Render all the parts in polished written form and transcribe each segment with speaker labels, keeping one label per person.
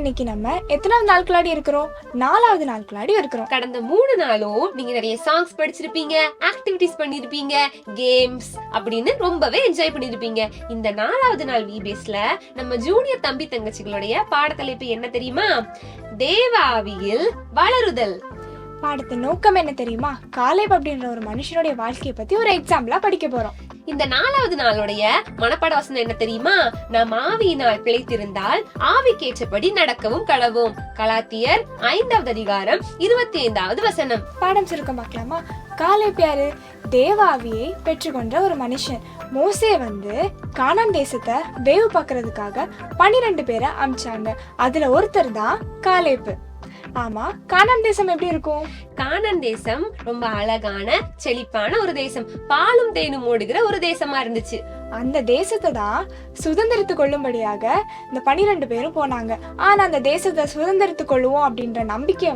Speaker 1: இன்னைக்கு நம்ம எத்தனாவது நாட்களாடி இருக்கிறோம்? 4வது நாட்களாடி இருக்கிறோம்.
Speaker 2: கடந்த 3 நாளும் நீங்க நிறைய சாங்ஸ் படிச்சிருப்பீங்க, ஆக்டிவிட்டிஸ் பண்ணிருப்பீங்க, கேம்ஸ் அப்படின்னு ரொம்பவே என்ஜாய் பண்ணிருப்பீங்க. இந்த 4வது நாள் விபேஸ்ல நம்ம ஜூனியர் தம்பி தங்கச்சிகளுடைய பாடத்தலைப்பு என்ன தெரியுமா? தேவ ஆவியில் வளருதல்.
Speaker 1: பாடத்தின் நோக்கம் என்ன தெரியுமா? காலேப் அப்படின்ற ஒரு மனுஷனுடைய வாழ்க்கையை பத்தி ஒரு எக்ஸாம்பிளா படிக்க போறோம்.
Speaker 2: இந்த 4வது நாளுடைய மனப்பாட வசனம் என்ன தெரியுமா? நாம் ஆவியினால் பிழைத்திருந்தால் ஆவிக்கேற்றபடி நடக்கவும் கடவோம். கலாத்தியர் 5வது அதிகாரம் 25வது வசனம்.
Speaker 1: பாடம் சுருக்கம் பார்க்கலாமா? காலேப் யாரு? தேவ ஆவியை பெற்றுக்கொண்ட ஒரு மனுஷன். மோசே கானான் தேசத்தை வேவு பார்க்கறதுக்காக 12 பேரை அமிச்சாங்க. அதுல ஒருத்தர் தான் காலேப்பு. ஆமா, கானான் தேசம் எப்படி இருக்கும்?
Speaker 2: கானான் தேசம் ரொம்ப அழகான செழிப்பான ஒரு தேசம், பாலும் தேனும் ஓடுகிற ஒரு தேசமா இருந்துச்சு.
Speaker 1: அந்த தேசத்தை தான் சுதந்திரத்து கொள்ளும்படியாக இந்த 12 பேரும் போனாங்க. ஆனா அந்த தேசத்தை சுதந்திரத்து கொள்ளுவோம் அப்படின்ற நம்பிக்கை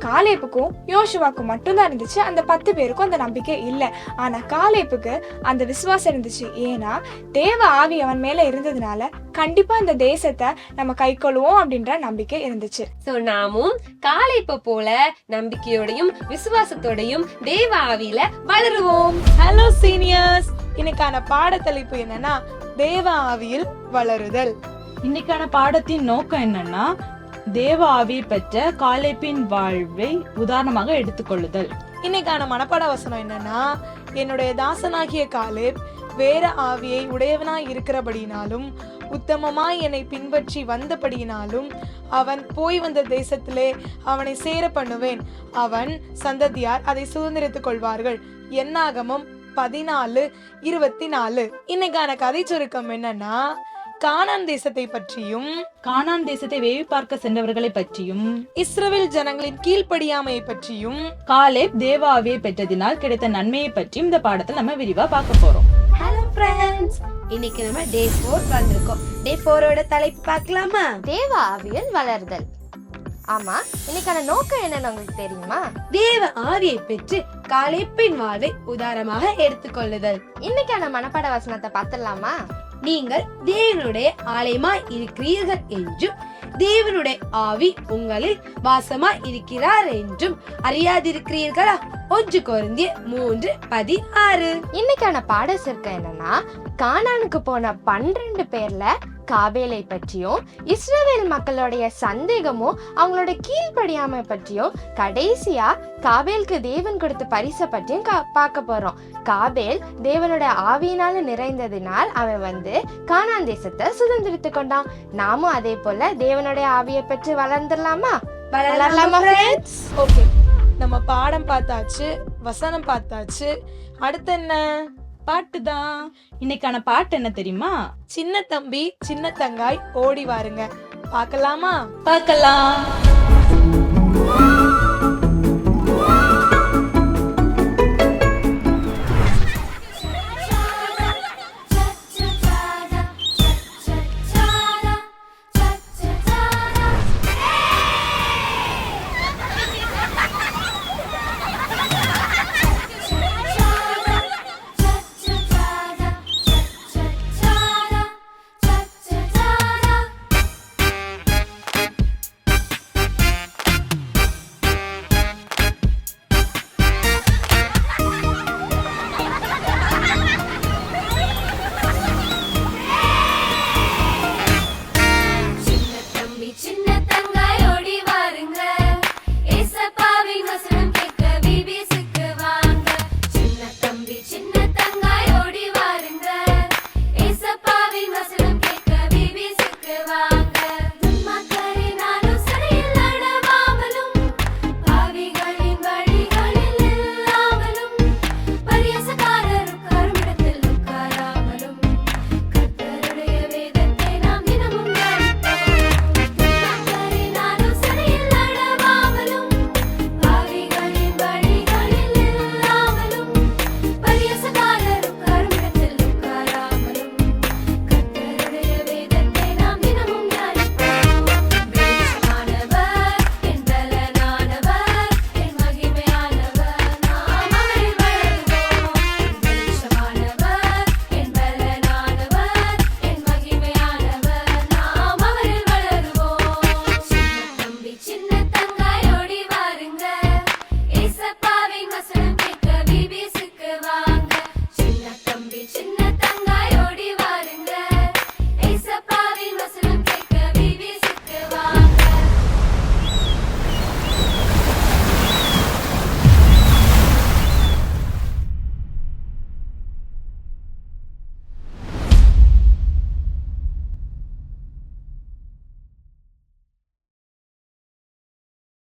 Speaker 1: காலேப்புக்கும் யோசுவாக்கும் மட்டும்தான் இருந்துச்சு. அந்த 10 பேருக்கும் அந்த நம்பிக்கை இல்லை. ஆனா காலேப்புக்கு அந்த விசுவாசம் இருந்துச்சு. ஏன்னா தேவ ஆவி அவன் மேல இருந்ததுனால கண்டிப்பா இந்த தேசத்தை நம்ம கை கொள்ளுவோம் அப்படின்ற நம்பிக்கை இருந்துச்சு.
Speaker 2: சோ நாமும் காலேப்பை போல நம்பிக்கையோடையும் விசுவாசத்தோடையும் தேவ ஆவியில வளருவோம்.
Speaker 3: ஹலோ சீனியர்ஸ், இன்னைக்கான பாடத்தலைப்பு என்னன்னா தேவ ஆவியில் வளருதல்.
Speaker 4: இன்னைக்கான பாடத்தின் நோக்கம் என்னன்னா தேவ ஆவியை பெற்ற காலேப்பின் வாழ்வை உதாரணமாக எடுத்துக்கொள்ளுதல்.
Speaker 3: இன்னைக்கான மனப்பாட வசனம் என்னன்னா, என்னுடைய தாசனாகிய காலேப் வேற ஆவியை உடையவனாய் இருக்கிறபடினாலும் உத்தமமாய் என்னை பின்பற்றி வந்தபடியினாலும் அவன் போய் வந்த தேசத்திலே அவனை சேர பண்ணுவேன். அவன் சந்ததியார் அதை சுதந்திரித்துக் கொள்வார்கள். என்னாகமம் 14:24. இன்னைக்கான கதை சுருக்கம் என்னன்னா, கானான் தேசத்தை பற்றியும்
Speaker 4: கானான் தேசத்தை வேவி பார்க்க சென்றவர்களை பற்றியும்
Speaker 3: இஸ்ரவேல் ஜனங்களின் கீழ்ப்படியாமையை பற்றியும்
Speaker 4: காலேப் தேவ ஆவியை பெற்றதினால் கிடைத்த நன்மையை பற்றியும் இந்த பாடத்தில் நம்ம விரிவா பார்க்க போறோம்.
Speaker 5: ஹலோ ஃப்ரெண்ட்ஸ், இன்னைக்கு நம்ம டே 4 வந்திருக்கோம். டே 4ஓட தலைப்பு பார்க்கலாமா?
Speaker 6: தேவ ஆவியில் வளருதல். ஆமா, இன்னைக்கான நோக்கம் என்னன்னு உங்களுக்கு தெரியுமா?
Speaker 5: தேவ ஆவியை பெற்று காலேப்பின் வாழ்வை உதாரணமாக எடுத்துக்கொள்ளுதல்.
Speaker 6: இன்னைக்கான மனப்பாட வசனத்தை பார்த்துடலாமா?
Speaker 5: நீங்கள் தேவனுடைய ஆலயமாய் இருக்கிறீர்கள் என்றும் தேவனுடைய ஆவி உங்களில் வாசமாய் இருக்கிறார் என்றும் அறியாதிருக்கிறீர்களா? 1 கொரிந்தியர் 3:16.
Speaker 6: இன்னைக்கான பாட சுருக்கம் என்னன்னா, கானானுக்கு போன 12 பேர்ல காபேலை பற்றியும் இஸ்ரவேல் மக்களுடைய சந்தேகமும் அவங்களோட கீழ்ப்படியாமை பற்றியும் கடைசியா காபேலுக்கு தேவன் கொடுத்த பரிசை பற்றியும் பார்க்க போறோம். காபேல் தேவனுடைய ஆவியினால நிறைந்ததினால் அவன் கானான் தேசத்தை சுதந்திரித்து கொண்டான். நாமும் அதே போல தேவனுடைய ஆவியை பெற்று வளர்ந்துடலாமா?
Speaker 3: ஓகே, நம்ம பாடம் பார்த்தாச்சு, வசனம் பார்த்தாச்சு. அடுத்து என்ன?
Speaker 4: பாட்டுதான். இன்னைக்கான பாட்டு என்ன தெரியுமா?
Speaker 3: சின்ன தம்பி சின்ன தங்காய் ஓடி வாருங்க. பார்க்கலாமா?
Speaker 4: பார்க்கலாம்.